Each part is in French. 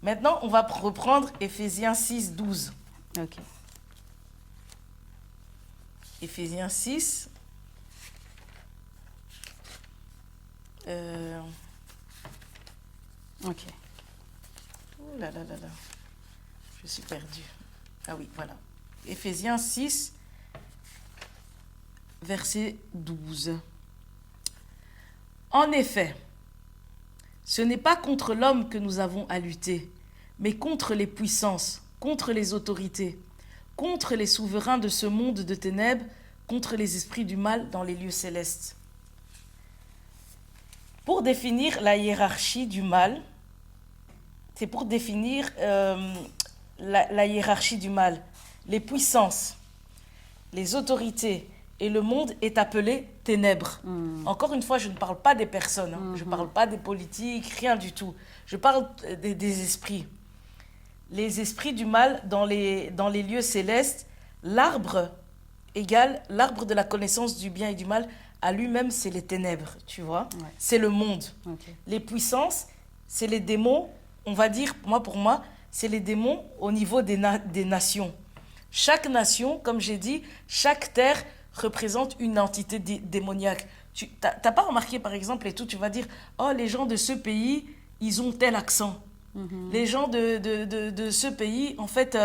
Maintenant, on va reprendre Éphésiens 6, 12. Ok. Éphésiens 6. Ok. Oh là là là là. Je suis perdue. Ah oui, voilà. Éphésiens 6, verset 12. En effet, ce n'est pas contre l'homme que nous avons à lutter, mais contre les puissances, contre les autorités, contre les souverains de ce monde de ténèbres, contre les esprits du mal dans les lieux célestes. Pour définir la hiérarchie du mal, c'est pour définir la hiérarchie du mal. Les puissances, les autorités et le monde est appelé ténèbres. Encore une fois, je ne parle pas des personnes, je ne parle pas des politiques, rien du tout. Je parle des esprits. Les esprits du mal dans les lieux célestes, l'arbre égale l'arbre de la connaissance du bien et du mal, à lui-même, c'est les ténèbres, tu vois. Ouais. C'est le monde. Ok. Les puissances, c'est les démons, on va dire, pour moi, c'est les démons au niveau des nations. Chaque nation, comme j'ai dit, chaque terre représente une entité démoniaque. Tu n'as pas remarqué, par exemple, et tout, tu vas dire, oh, les gens de ce pays, ils ont tel accent. Les gens de ce pays, en fait,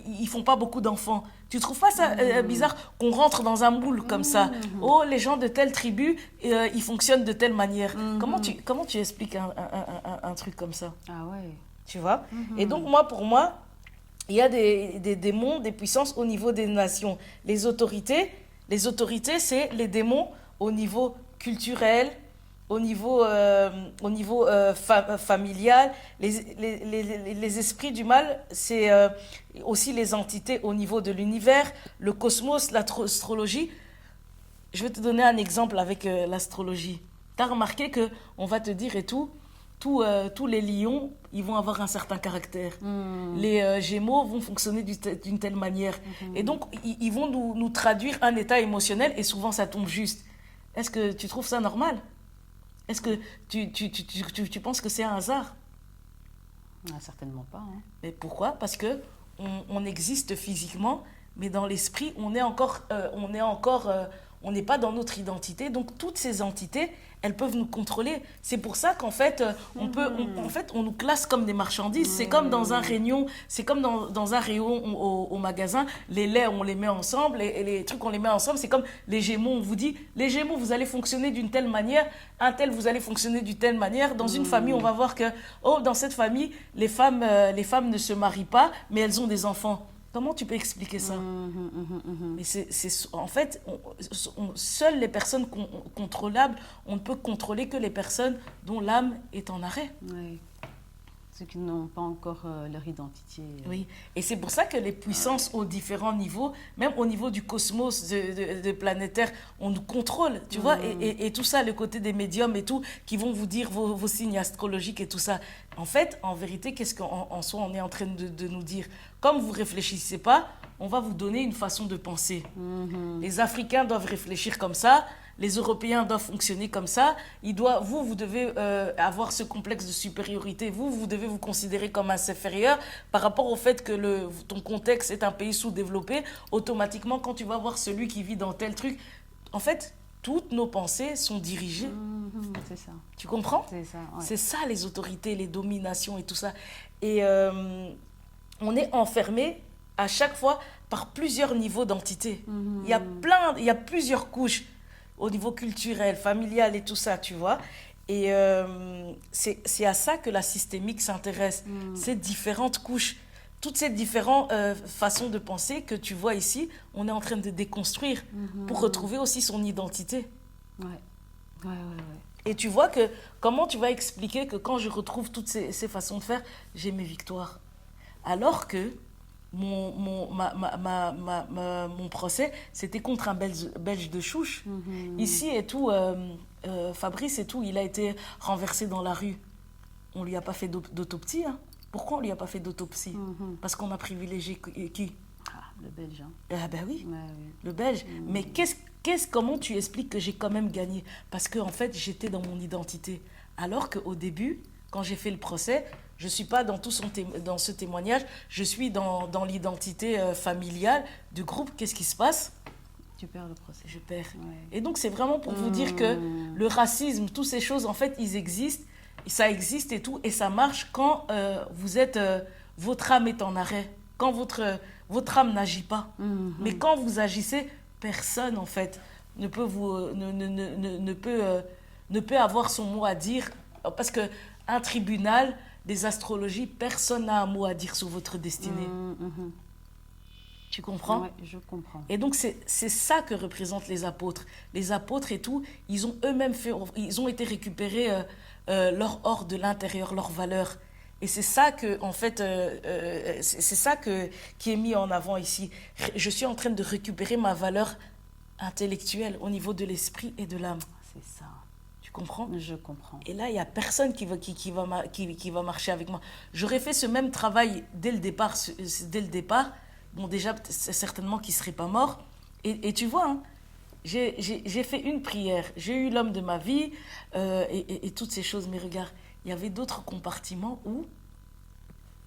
ils font pas beaucoup d'enfants. Tu trouves pas ça bizarre qu'on rentre dans un moule comme ça? Oh, les gens de telle tribu, ils fonctionnent de telle manière. Comment tu expliques un truc comme ça? Ah ouais. Tu vois? Et donc, pour moi, il y a des démons, des puissances au niveau des nations. Les autorités, c'est les démons au niveau culturel, au niveau familial. Les esprits du mal, c'est aussi les entités au niveau de l'univers, le cosmos, l'astrologie. Je vais te donner un exemple avec l'astrologie. Tu as remarqué qu'on va te dire et tout, tous les lions, ils vont avoir un certain caractère. Les gémeaux vont fonctionner d'une telle manière. Et donc, ils vont nous traduire un état émotionnel et souvent, ça tombe juste. Est-ce que tu trouves ça normal? Est-ce que tu penses que c'est un hasard? Ah, certainement pas. Hein. Mais pourquoi? Parce que on existe physiquement, mais dans l'esprit, on n'est pas dans notre identité. Donc, toutes ces entités, elles peuvent nous contrôler. C'est pour ça qu'en fait, on nous classe comme des marchandises. C'est comme dans un rayon, dans un rayon au magasin. Les laits, on les met ensemble, et les trucs, on les met ensemble. C'est comme les Gémeaux. On vous dit, les Gémeaux, vous allez fonctionner d'une telle manière. Un tel, vous allez fonctionner d'une telle manière. Dans une famille, on va voir que, dans cette famille, les femmes ne se marient pas, mais elles ont des enfants. Comment tu peux expliquer ça? Mais en fait, seules les personnes contrôlables, on ne peut contrôler que les personnes dont l'âme est en arrêt. Oui. Ceux qui n'ont pas encore leur identité. Oui, et c'est pour ça que les puissances aux différents niveaux, même au niveau du cosmos, de planétaire, on nous contrôle, tu vois, et tout ça, le côté des médiums et tout, qui vont vous dire vos signes astrologiques et tout ça. En fait, en vérité, qu'est-ce qu'en soi on est en train de nous dire? Comme vous ne réfléchissez pas, on va vous donner une façon de penser. Les Africains doivent réfléchir comme ça, les Européens doivent fonctionner comme ça. Vous devez avoir ce complexe de supériorité. Vous devez vous considérer comme inférieur par rapport au fait que ton contexte est un pays sous-développé. Automatiquement, quand tu vas voir celui qui vit dans tel truc, en fait, toutes nos pensées sont dirigées. C'est ça. Tu comprends? C'est ça, ouais. C'est ça, les autorités, les dominations et tout ça. Et on est enfermé à chaque fois par plusieurs niveaux d'entité. Il y a plusieurs couches au niveau culturel, familial et tout ça, tu vois. Et c'est à ça que la systémique s'intéresse. Ces différentes couches, toutes ces différentes façons de penser que tu vois ici, on est en train de déconstruire pour retrouver aussi son identité. Ouais. Et tu vois que, comment tu vas expliquer que quand je retrouve toutes ces façons de faire, j'ai mes victoires. Alors que mon procès, c'était contre un Belge de chouche. Ici et tout, Fabrice et tout, il a été renversé dans la rue. On ne lui a pas fait d'autopsie. Hein. Pourquoi on ne lui a pas fait d'autopsie? Parce qu'on a privilégié qui? Le Belge, hein. Ah ben oui, Ouais, oui. le Belge. Mais comment tu expliques que j'ai quand même gagné? Parce qu'en fait, j'étais dans mon identité. Alors qu'au début, quand j'ai fait le procès, je ne suis pas dans, dans ce témoignage, je suis dans l'identité familiale du groupe. Qu'est-ce qui se passe? Tu perds le procès. Je perds. Ouais. Et donc, c'est vraiment pour vous dire que le racisme, toutes ces choses, en fait, ils existent, ça existe et tout, et ça marche quand vous êtes, votre âme est en arrêt, quand votre âme n'agit pas. Mais quand vous agissez, personne, en fait, ne peut, ne peut avoir son mot à dire, parce qu'un tribunal, des astrologies, personne n'a un mot à dire sur votre destinée. Tu comprends? Oui, je comprends. Et donc, c'est ça que représentent les apôtres. Les apôtres et tout, ils ont eux-mêmes fait, ils ont été récupérer leur or de l'intérieur, leur valeur. Et c'est ça que, en fait, c'est ça qui est mis en avant ici. Je suis en train de récupérer ma valeur intellectuelle au niveau de l'esprit et de l'âme. C'est ça. Tu comprends? Je comprends. Et là, il n'y a personne qui va marcher avec moi. J'aurais fait ce même travail dès le départ. Bon, déjà, c'est certainement qu'il ne serait pas mort. Et tu vois, hein, j'ai fait une prière. J'ai eu l'homme de ma vie et toutes ces choses. Mais regarde, il y avait d'autres compartiments où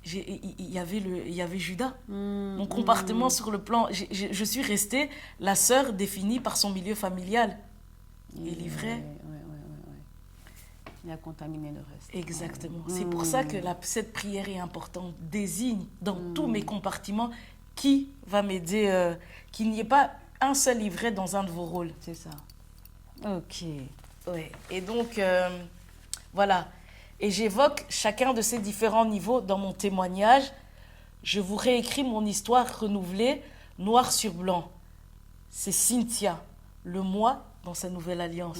il y avait Judas. Mon comportement sur le plan... Je suis restée la sœur définie par son milieu familial. Et livrée. Il a contaminé le reste. Exactement. C'est pour ça que cette prière est importante. Désigne dans tous mes compartiments qui va m'aider, qu'il n'y ait pas un seul livret dans un de vos rôles. C'est ça. Ok. Ouais. Et donc, voilà. Et j'évoque chacun de ces différents niveaux dans mon témoignage. Je vous réécris mon histoire renouvelée, noir sur blanc. C'est Cynthia, le moi dans sa nouvelle alliance.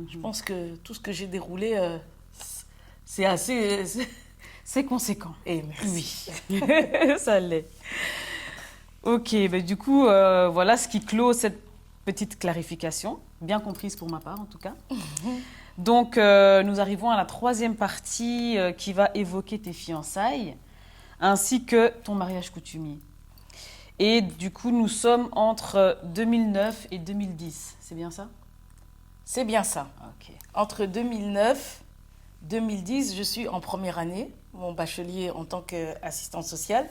Je pense que tout ce que j'ai déroulé, c'est assez... C'est conséquent. Et merci. Oui, ça l'est. Ok, ben du coup, voilà ce qui clôt cette petite clarification, bien comprise pour ma part en tout cas. Donc, nous arrivons à la troisième partie qui va évoquer tes fiançailles, ainsi que ton mariage coutumier. Et du coup, nous sommes entre 2009 et 2010, c'est bien ça? C'est bien ça. Ok. Entre 2009 et 2010, je suis en première année, mon bachelier en tant qu'assistante sociale.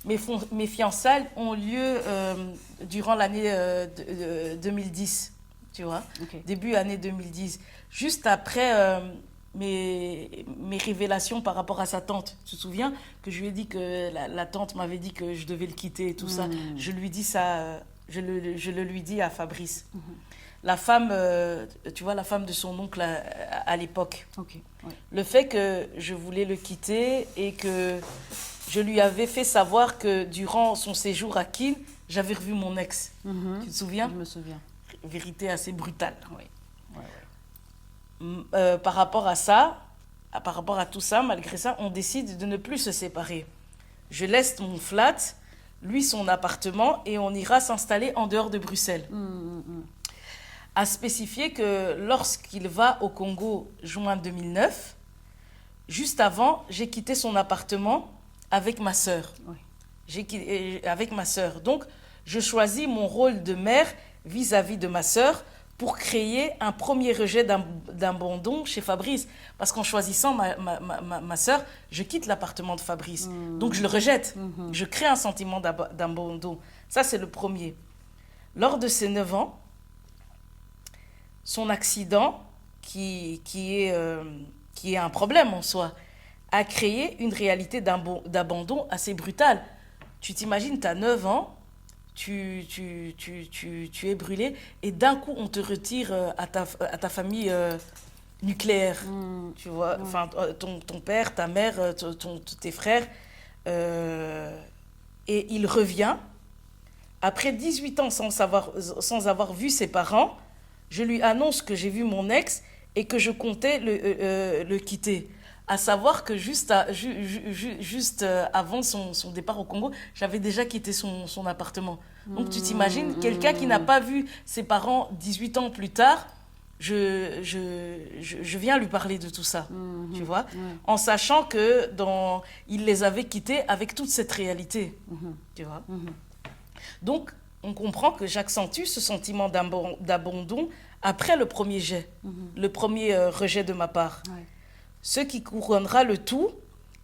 Mes fiançailles ont lieu durant l'année 2010, tu vois, début année 2010. Juste après mes révélations par rapport à sa tante. Tu te souviens que je lui ai dit que la tante m'avait dit que je devais le quitter et tout ça. Je lui dis ça, je le lui dis à Fabrice. La femme, tu vois, la femme de son oncle à l'époque. Okay, ouais. Le fait que je voulais le quitter et que je lui avais fait savoir que durant son séjour à Keene, j'avais revu mon ex. Tu te souviens? Je me souviens. Vérité assez brutale. Oui. Par rapport à ça, par rapport à tout ça, malgré ça, on décide de ne plus se séparer. Je laisse mon flat, lui son appartement, et on ira s'installer en dehors de Bruxelles. À spécifier que lorsqu'il va au Congo, juin 2009, juste avant, j'ai quitté son appartement avec ma sœur. Oui. Avec ma sœur. Donc, je choisis mon rôle de mère vis-à-vis de ma sœur pour créer un premier rejet d'abandon chez Fabrice. Parce qu'en choisissant ma sœur, je quitte l'appartement de Fabrice. Donc, je le rejette. Je crée un sentiment d'abandon. Ça, c'est le premier. Lors de ses 9 ans, son accident, qui est un problème en soi, a créé une réalité d'abandon assez brutale. Tu t'imagines, tu as 9 ans, tu es brûlé, et d'un coup, on te retire à ta famille nucléaire. Tu vois, enfin, ton père, ta mère, tes frères. Et il revient. Après 18 ans sans avoir vu ses parents, je lui annonce que j'ai vu mon ex et que je comptais le quitter. À savoir que juste avant son départ au Congo, j'avais déjà quitté son appartement. Donc tu t'imagines, quelqu'un qui n'a pas vu ses parents 18 ans plus tard, je viens lui parler de tout ça, tu vois, en sachant que il les avait quittés avec toute cette réalité, tu vois. Donc, on comprend que j'accentue ce sentiment d'abandon après le premier jet, le premier rejet de ma part. Ouais. Ce qui couronnera le tout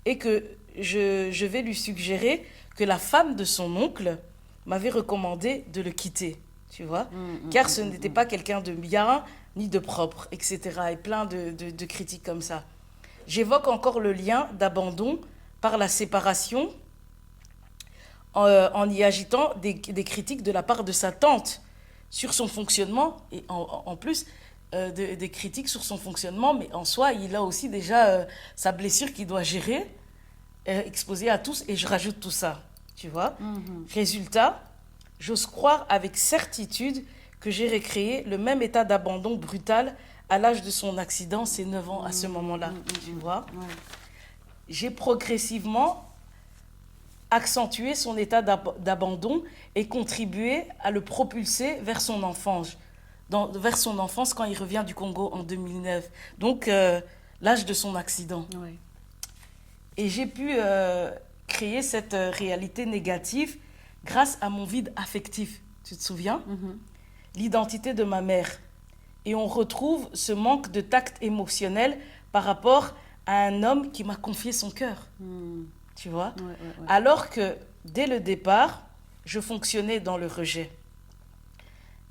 est que je vais lui suggérer que la femme de son oncle m'avait recommandé de le quitter, tu vois, car ce n'était pas quelqu'un de bien ni de propre, etc. Et plein de critiques comme ça. J'évoque encore le lien d'abandon par la séparation en y agitant des critiques de la part de sa tante sur son fonctionnement et en plus des critiques sur son fonctionnement, mais en soi, il a aussi déjà sa blessure qu'il doit gérer, exposée à tous, et je rajoute tout ça, tu vois. Résultat, j'ose croire avec certitude que j'ai recréé le même état d'abandon brutal à l'âge de son accident, ses 9 ans à ce moment-là, tu vois. Ouais. J'ai progressivement accentué son état d'abandon et contribué à le propulser vers son enfance, vers son enfance quand il revient du Congo en 2009. Donc, l'âge de son accident. Ouais. Et j'ai pu créer cette réalité négative grâce à mon vide affectif. Tu te souviens? L'identité de ma mère. Et on retrouve ce manque de tact émotionnel par rapport à un homme qui m'a confié son cœur. Tu vois? Ouais. Alors que, dès le départ, je fonctionnais dans le rejet.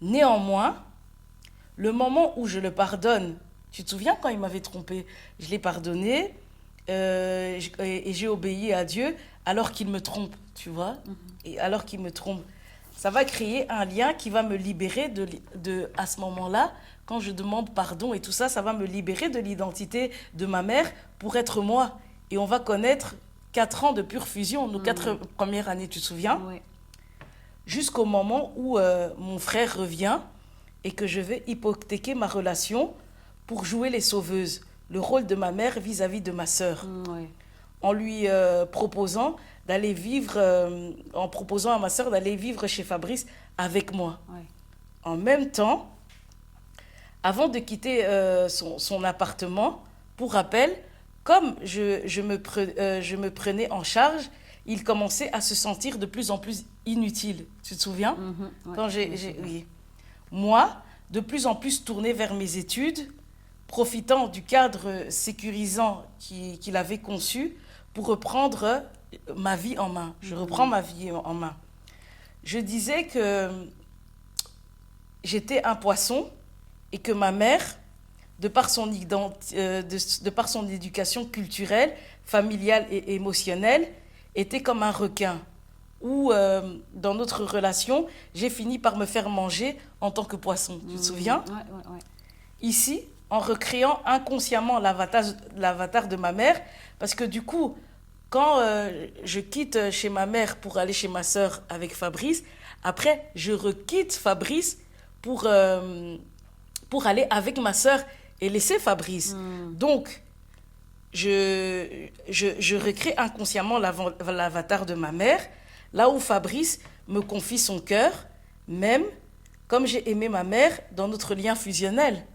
Néanmoins, le moment où je le pardonne, tu te souviens quand il m'avait trompé? Je l'ai pardonné et j'ai obéi à Dieu alors qu'il me trompe, tu vois? Et alors qu'il me trompe. Ça va créer un lien qui va me libérer à ce moment-là, quand je demande pardon et tout ça, ça va me libérer de l'identité de ma mère pour être moi. Et on va connaître 4 ans de pure fusion, nos 4 premières années, tu te souviens? Ouais. Jusqu'au moment où mon frère revient et que je vais hypothéquer ma relation pour jouer les sauveuses, le rôle de ma mère vis-à-vis de ma sœur, Ouais. en lui proposant d'aller vivre, en proposant à ma sœur d'aller vivre chez Fabrice avec moi. Ouais. En même temps, avant de quitter son appartement, pour rappel, comme je me prenais en charge, il commençait à se sentir de plus en plus inutile. Tu te souviens? Ouais. Quand oui. Moi, de plus en plus tournée vers mes études, profitant du cadre sécurisant qu'il avait conçu pour reprendre ma vie en main. Je reprends ma vie en main. Je disais que j'étais un poisson et que ma mère, de par son éducation culturelle, familiale et émotionnelle, était comme un requin. Où, dans notre relation, j'ai fini par me faire manger en tant que poisson. Tu te souviens? Ouais. Ici, en recréant inconsciemment l'avatar de ma mère, parce que du coup, quand je quitte chez ma mère pour aller chez ma sœur avec Fabrice, après, je requitte Fabrice pour aller avec ma sœur et laisser Fabrice. Donc, je recrée inconsciemment l'avatar de ma mère, là où Fabrice me confie son cœur, même comme j'ai aimé ma mère dans notre lien fusionnel.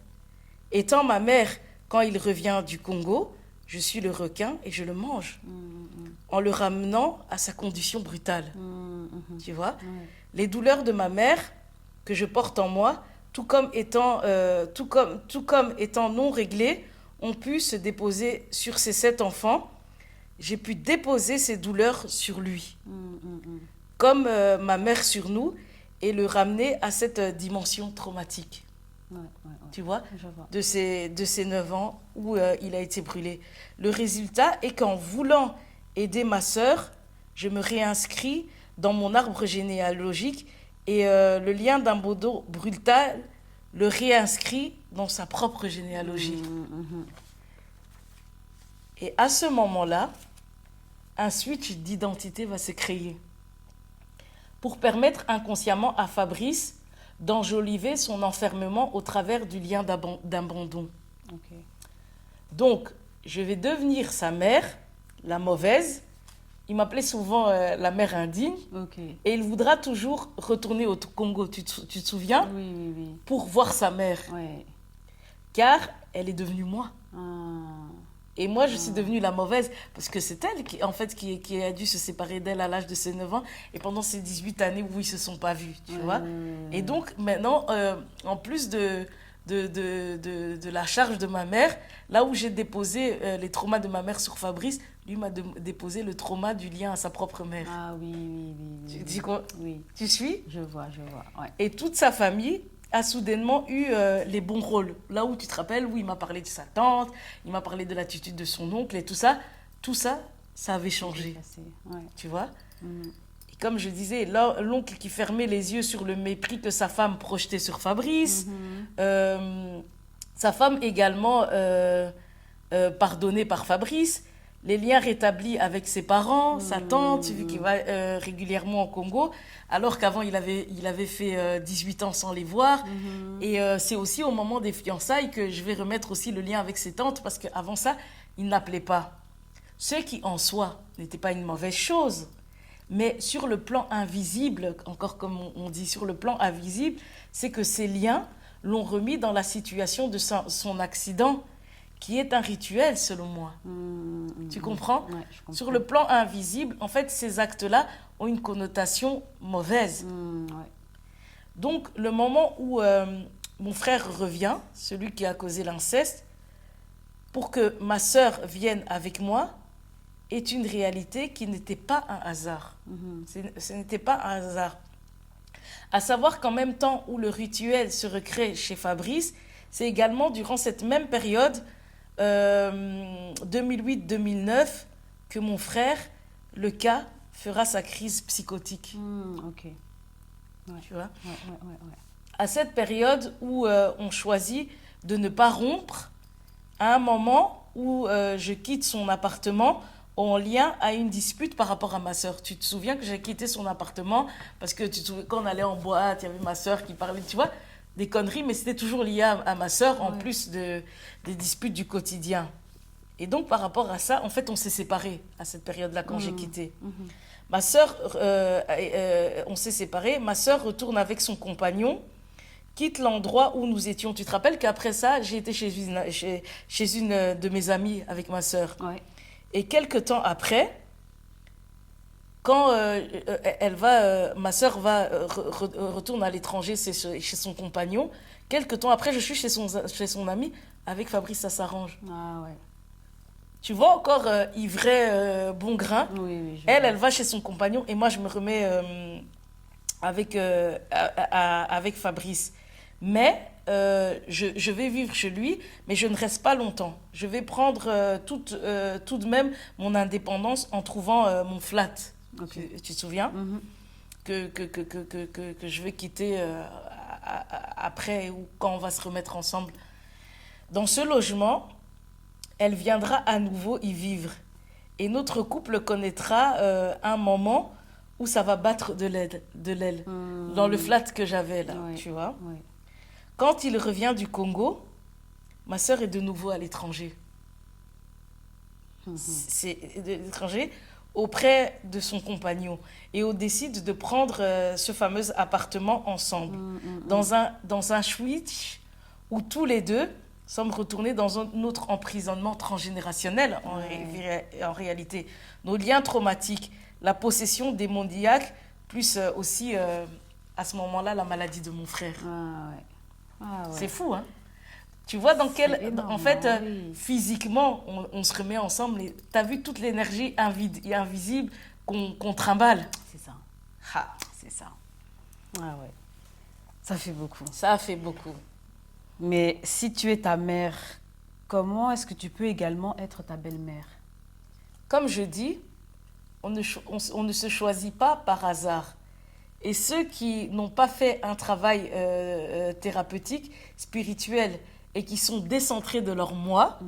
Étant ma mère, quand il revient du Congo, je suis le requin et je le mange, en le ramenant à sa condition brutale. Tu vois? Les douleurs de ma mère que je porte en moi, tout comme étant non réglées, ont pu se déposer sur ces 7 enfants. J'ai pu déposer ces douleurs sur lui, comme ma mère sur nous, et le ramener à cette dimension traumatique. Tu vois, de ces 9 ans où il a été brûlé. Le résultat est qu'en voulant aider ma sœur, je me réinscris dans mon arbre généalogique et le lien d'abandon brutal le réinscrit dans sa propre généalogie. Et à ce moment-là, un switch d'identité va se créer pour permettre inconsciemment à Fabrice d'enjoliver son enfermement au travers du lien d'abandon. Okay. Donc, je vais devenir sa mère, la mauvaise. Il m'appelait souvent la mère indigne. Okay. Et il voudra toujours retourner au Congo, tu te souviens? Oui. Pour voir sa mère. Ouais. Car elle est devenue moi. Ah. Et moi, je suis devenue la mauvaise parce que c'est elle qui, en fait, qui a dû se séparer d'elle à l'âge de ses 9 ans et pendant ces 18 années où ils ne se sont pas vus, tu vois. Et donc, maintenant, en plus de la charge de ma mère, là où j'ai déposé les traumas de ma mère sur Fabrice, lui m'a déposé le trauma du lien à sa propre mère. Ah oui, oui, oui. Tu dis quoi? Oui. Tu suis? Je vois, ouais. Et toute sa famille a soudainement eu les bons rôles. Là où tu te rappelles, où il m'a parlé de sa tante, il m'a parlé de l'attitude de son oncle et tout ça, ça avait changé. Ouais. Tu vois? Et comme je disais, l'oncle qui fermait les yeux sur le mépris que sa femme projetait sur Fabrice, sa femme également pardonnée par Fabrice, les liens rétablis avec ses parents, sa tante, vu qu'il va régulièrement au Congo, alors qu'avant il avait fait 18 ans sans les voir. Et c'est aussi au moment des fiançailles que je vais remettre aussi le lien avec ses tantes, parce qu'avant ça, il n'appelait pas. Ce qui en soi n'était pas une mauvaise chose, mais sur le plan invisible, encore comme on dit, sur le plan invisible, c'est que ces liens l'ont remis dans la situation de son accident, qui est un rituel selon moi. Tu comprends? Ouais, je comprends. Sur le plan invisible, en fait, ces actes-là ont une connotation mauvaise. Ouais. Donc, le moment où mon frère revient, celui qui a causé l'inceste, pour que ma sœur vienne avec moi, est une réalité qui n'était pas un hasard. Ce n'était pas un hasard. À savoir qu'en même temps où le rituel se recrée chez Fabrice, c'est également durant cette même période 2008-2009 que mon frère, le cas, fera sa crise psychotique. Ok. Ouais. Tu vois? Ouais. À cette période où on choisit de ne pas rompre, à un moment où je quitte son appartement en lien à une dispute par rapport à ma sœur. Tu te souviens que j'ai quitté son appartement parce que quand on allait en boîte, il y avait ma sœur qui parlait, tu vois, des conneries, mais c'était toujours lié à ma sœur, en plus des disputes du quotidien. Et donc, par rapport à ça, en fait, on s'est séparés à cette période-là quand j'ai quitté. Ma sœur, on s'est séparés, ma sœur retourne avec son compagnon, quitte l'endroit où nous étions. Tu te rappelles qu'après ça, j'ai été chez une de mes amies avec ma sœur. Ouais. Et quelques temps après, quand ma sœur retourne à l'étranger chez son compagnon, quelques temps après, je suis chez son ami avec Fabrice, ça s'arrange. Ah ouais. Tu vois encore Ivray bon grain. Oui, Elle va chez son compagnon et moi je me remets avec Fabrice. Mais je vais vivre chez lui, mais je ne reste pas longtemps. Je vais prendre tout de même mon indépendance en trouvant mon flat. Okay. Tu te souviens? que je vais quitter après ou quand on va se remettre ensemble. Dans ce logement, elle viendra à nouveau y vivre. Et notre couple connaîtra un moment où ça va battre de l'aile. Dans le flat que j'avais là, tu vois. Ouais. Quand il revient du Congo, ma sœur est de nouveau à l'étranger. C'est l'étranger auprès de son compagnon. Et on décide de prendre ce fameux appartement ensemble. Dans un switch où tous les deux sommes retournés dans un autre emprisonnement transgénérationnel en réalité. Nos liens traumatiques, la possession démoniaque, plus aussi à ce moment-là la maladie de mon frère. Ah ouais. C'est fou, hein? Tu vois dans quel... Énorme, en fait, oui. Physiquement, on se remet ensemble. Tu as vu toute l'énergie invisible qu'on trimballe? C'est ça. Ah, C'est ça. Ah ouais. Ça fait beaucoup. ça a fait beaucoup. Mais si tu es ta mère, comment est-ce que tu peux également être ta belle-mère? Comme je dis, on ne se choisit pas par hasard. Et ceux qui n'ont pas fait un travail thérapeutique, spirituel, et qui sont décentrés de leur moi,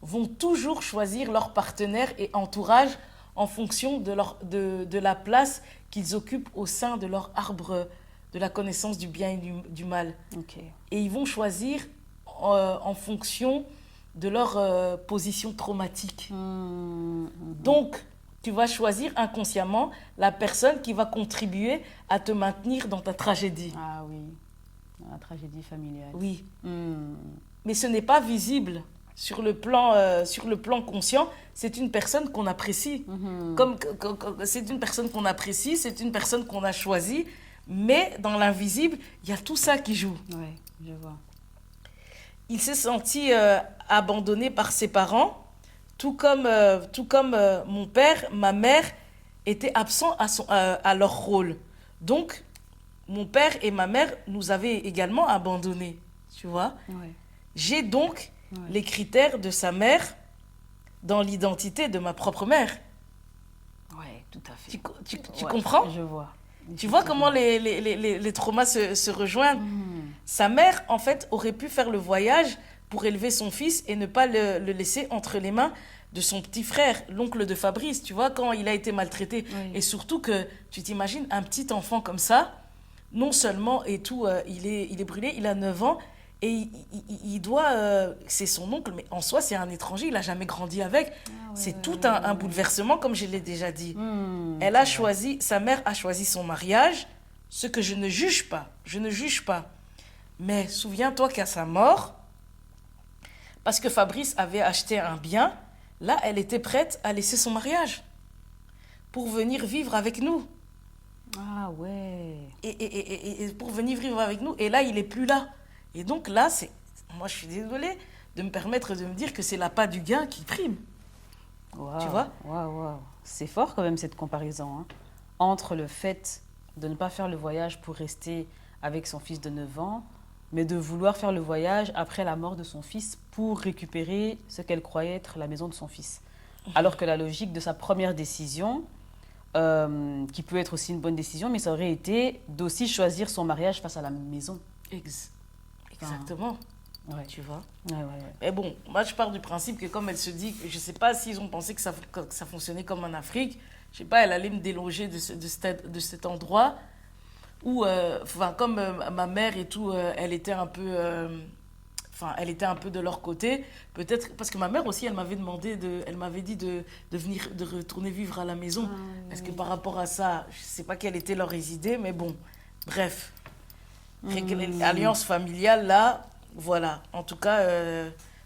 vont toujours choisir leur partenaire et entourage en fonction de la place qu'ils occupent au sein de leur arbre de la connaissance du bien et du mal. Okay. Et ils vont choisir en fonction de leur position traumatique. Donc, tu vas choisir inconsciemment la personne qui va contribuer à te maintenir dans ta tragédie. Ah oui, la tragédie familiale. Oui. Mais ce n'est pas visible. sur le plan conscient, c'est une personne qu'on apprécie. C'est une personne qu'on apprécie, c'est une personne qu'on a choisie. Mais dans l'invisible, il y a tout ça qui joue. Oui, je vois. Il s'est senti abandonné par ses parents, tout comme mon père, ma mère étaient absents à leur rôle. Donc, mon père et ma mère nous avaient également abandonnés, tu vois. Ouais. J'ai donc les critères de sa mère dans l'identité de ma propre mère. Oui, tout à fait. Tu comprends? Je vois. Tu vois comment les traumas se rejoignent? Sa mère, en fait, aurait pu faire le voyage pour élever son fils et ne pas le laisser entre les mains de son petit frère, l'oncle de Fabrice, tu vois, quand il a été maltraité. Oui. Et surtout que, tu t'imagines, un petit enfant comme ça, non seulement et tout, il est brûlé, il a 9 ans, et il doit... c'est son oncle, mais en soi, c'est un étranger, il n'a jamais grandi avec. C'est tout un bouleversement, comme je l'ai déjà dit. Elle a choisi, sa mère a choisi son mariage, ce que je ne juge pas. Je ne juge pas. Mais souviens-toi qu'à sa mort, parce que Fabrice avait acheté un bien, là, elle était prête à laisser son mariage pour venir vivre avec nous. Ah ouais. Et pour venir vivre avec nous. Et là, il n'est plus là. Et donc là, moi, je suis désolée de me permettre de me dire que c'est l'appât du gain qui prime. Wow. Tu vois? Waouh. C'est fort quand même cette comparaison, hein, entre le fait de ne pas faire le voyage pour rester avec son fils de 9 ans, mais de vouloir faire le voyage après la mort de son fils pour récupérer ce qu'elle croyait être la maison de son fils. Alors que la logique de sa première décision, qui peut être aussi une bonne décision, mais ça aurait été d'aussi choisir son mariage face à la maison. Exactement. Ouais. Tu vois? Ouais. Mais bon, moi je pars du principe que comme elle se dit, je ne sais pas s'ils ont pensé que ça fonctionnait comme en Afrique, je sais pas, elle allait me déloger de cet endroit où, comme ma mère et tout, elle était un peu de leur côté, peut-être, parce que ma mère aussi, elle m'avait dit de retourner vivre à la maison, parce que par rapport à ça, je ne sais pas quelles étaient leurs idées, mais bon, bref. Alliance familiale, là, voilà. En tout cas,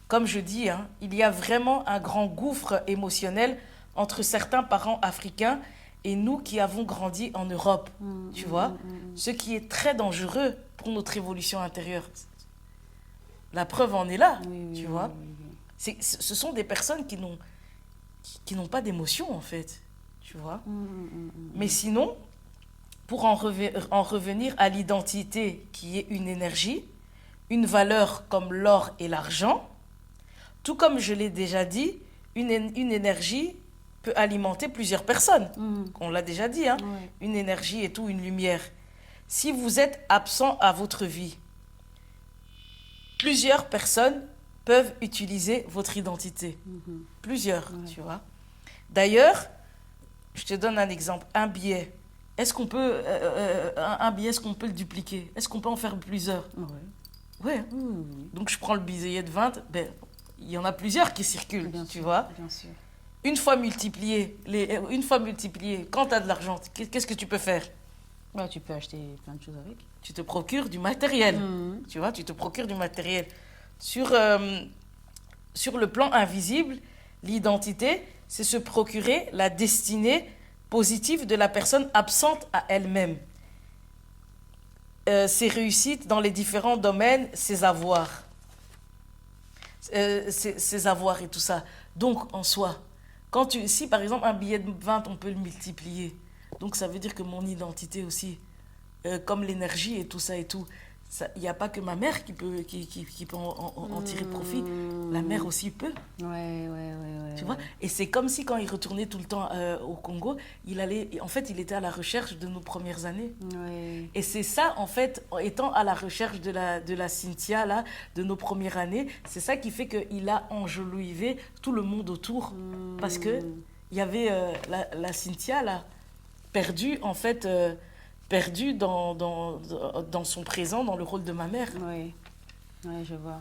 comme je dis, hein, il y a vraiment un grand gouffre émotionnel entre certains parents africains et nous qui avons grandi en Europe, tu vois. Ce qui est très dangereux pour notre évolution intérieure. La preuve en est là, tu vois. Ce sont des personnes qui n'ont pas d'émotion, en fait, tu vois. Mais sinon, pour en revenir à l'identité qui est une énergie, une valeur comme l'or et l'argent, tout comme je l'ai déjà dit, une énergie peut alimenter plusieurs personnes. On l'a déjà dit, hein. Ouais. Une énergie et tout, une lumière. Si vous êtes absent à votre vie, plusieurs personnes peuvent utiliser votre identité. Plusieurs, tu vois. D'ailleurs, je te donne un exemple. Un billet. Est-ce qu'on peut, un billet, est-ce qu'on peut le dupliquer? Est-ce qu'on peut en faire plusieurs? Ouais. Donc, je prends le billet de 20, ben, il y en a plusieurs qui circulent, tu vois. Bien sûr. Une fois multiplié, quand tu as de l'argent, qu'est-ce que tu peux faire? Bah, tu peux acheter plein de choses avec. Tu te procures du matériel, tu vois, tu te procures du matériel. Sur le plan invisible, l'identité, c'est se procurer la destinée positive de la personne absente à elle-même. Ses réussites dans les différents domaines, ses avoirs. Ses avoirs et tout ça. Donc, en soi, si par exemple un billet de 20, on peut le multiplier. Donc, ça veut dire que mon identité aussi, comme l'énergie et tout ça et tout, il n'y a pas que ma mère qui peut en tirer profit. La mère aussi peut. Ouais. Tu vois? Et c'est comme si quand il retournait tout le temps au Congo, il était à la recherche de nos premières années. Ouais. Et c'est ça, en fait, en étant à la recherche de la Cynthia, là, de nos premières années, c'est ça qui fait qu'il a enjolivé tout le monde autour. Parce que il y avait la Cynthia, là, perdue, en fait, perdue dans son présent, dans le rôle de ma mère. Ouais, je vois.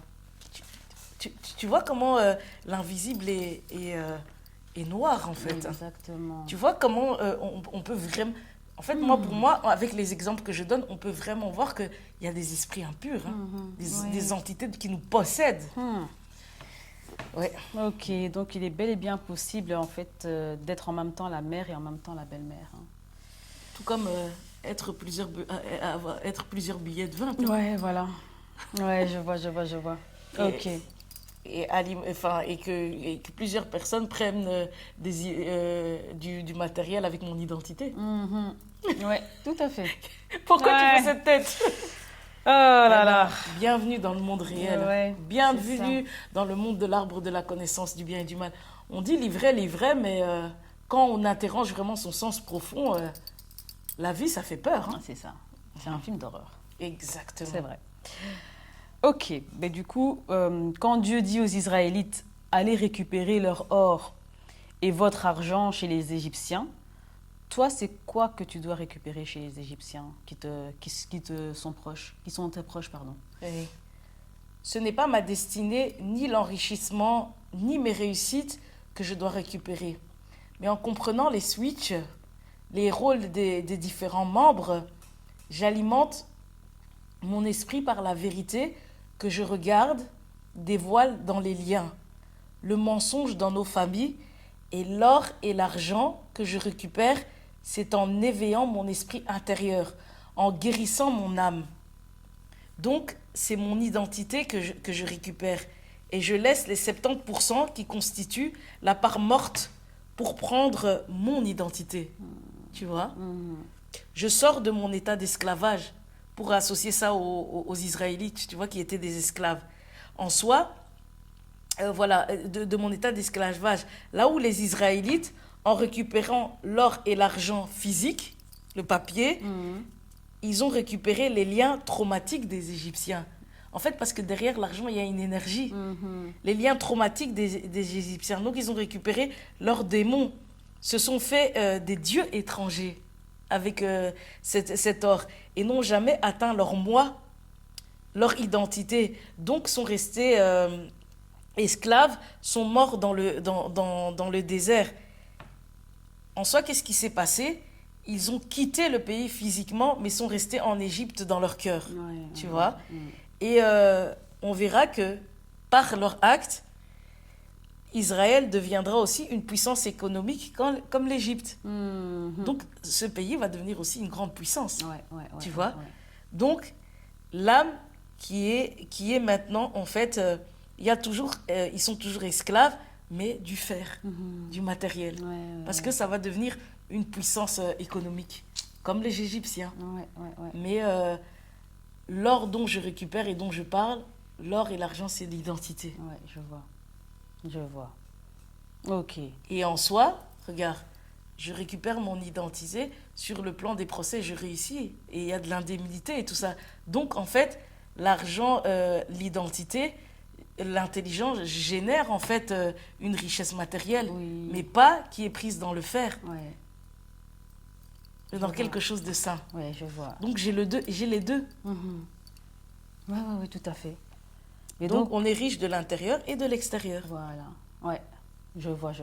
Tu vois comment l'invisible est noir, en fait. Exactement. Tu vois comment on peut vraiment... En fait, pour moi, avec les exemples que je donne, on peut vraiment voir qu'il y a des esprits impurs, hein, des entités qui nous possèdent. Ouais. Ok, donc il est bel et bien possible en fait d'être en même temps la mère et en même temps la belle-mère. Hein. Tout comme être plusieurs billets de vin. Tu vois. Ouais, voilà. Ouais, je vois. Et, Ok. et que plusieurs personnes prennent du matériel avec mon identité. Mhm. Ouais, tout à fait. Pourquoi tu Ouais. fais cette tête? Oh là Eh là. ben, bienvenue dans le monde réel. Ouais, c'est ça. Bienvenue dans le monde de l'arbre de la connaissance du bien et du mal. On dit livret, mais quand on interroge vraiment son sens profond, la vie, ça fait peur. Hein. C'est ça. C'est un film d'horreur. Exactement. C'est vrai. Ok, mais du coup, quand Dieu dit aux Israélites, allez récupérer leur or et votre argent chez les Égyptiens, toi, c'est quoi que tu dois récupérer chez les Égyptiens qui te sont proches, qui sont tes proches, pardon. Et ce n'est pas ma destinée, ni l'enrichissement, ni mes réussites que je dois récupérer. Mais en comprenant les switches, les rôles des différents membres, j'alimente mon esprit par la vérité que je regarde, dévoile dans les liens, le mensonge dans nos familles et l'or et l'argent que je récupère, c'est en éveillant mon esprit intérieur, en guérissant mon âme. Donc, c'est mon identité que je récupère. Et je laisse les 70% qui constituent la part morte pour prendre mon identité. Tu vois? Je sors de mon état d'esclavage pour associer ça aux Israélites, tu vois, qui étaient des esclaves. En soi, voilà, de mon état d'esclavage. Là où les Israélites, en récupérant l'or et l'argent physique, le papier, ils ont récupéré les liens traumatiques des Égyptiens. En fait, parce que derrière l'argent, il y a une énergie. Les liens traumatiques des Égyptiens. Donc, ils ont récupéré leurs démons. Se sont fait des dieux étrangers avec cet or. Et n'ont jamais atteint leur moi, leur identité. Donc, sont restés esclaves, sont morts dans le désert. En soi, qu'est-ce qui s'est passé? Ils ont quitté le pays physiquement, mais sont restés en Égypte dans leur cœur. Tu vois? Et on verra que par leur acte, Israël deviendra aussi une puissance économique comme l'Égypte. Donc, ce pays va devenir aussi une grande puissance. Tu vois? Donc, l'âme qui est maintenant, en fait, ils sont toujours esclaves, mais du fer, du matériel. Parce que ça va devenir une puissance économique, comme les Égyptiens. Mais l'or dont je récupère et dont je parle, l'or et l'argent, c'est l'identité. Ouais, je vois. Ok. Et en soi, regarde, je récupère mon identité sur le plan des procès, je réussis. Et il y a de l'indemnité et tout ça. Donc, en fait, l'argent, l'identité, l'intelligence génère en fait une richesse matérielle, mais pas qui est prise dans le fer, mais dans quelque chose de sain. Ouais, je vois. Donc, j'ai les deux. Ouais, tout à fait. Et donc, on est riche de l'intérieur et de l'extérieur. Voilà. Ouais, je vois.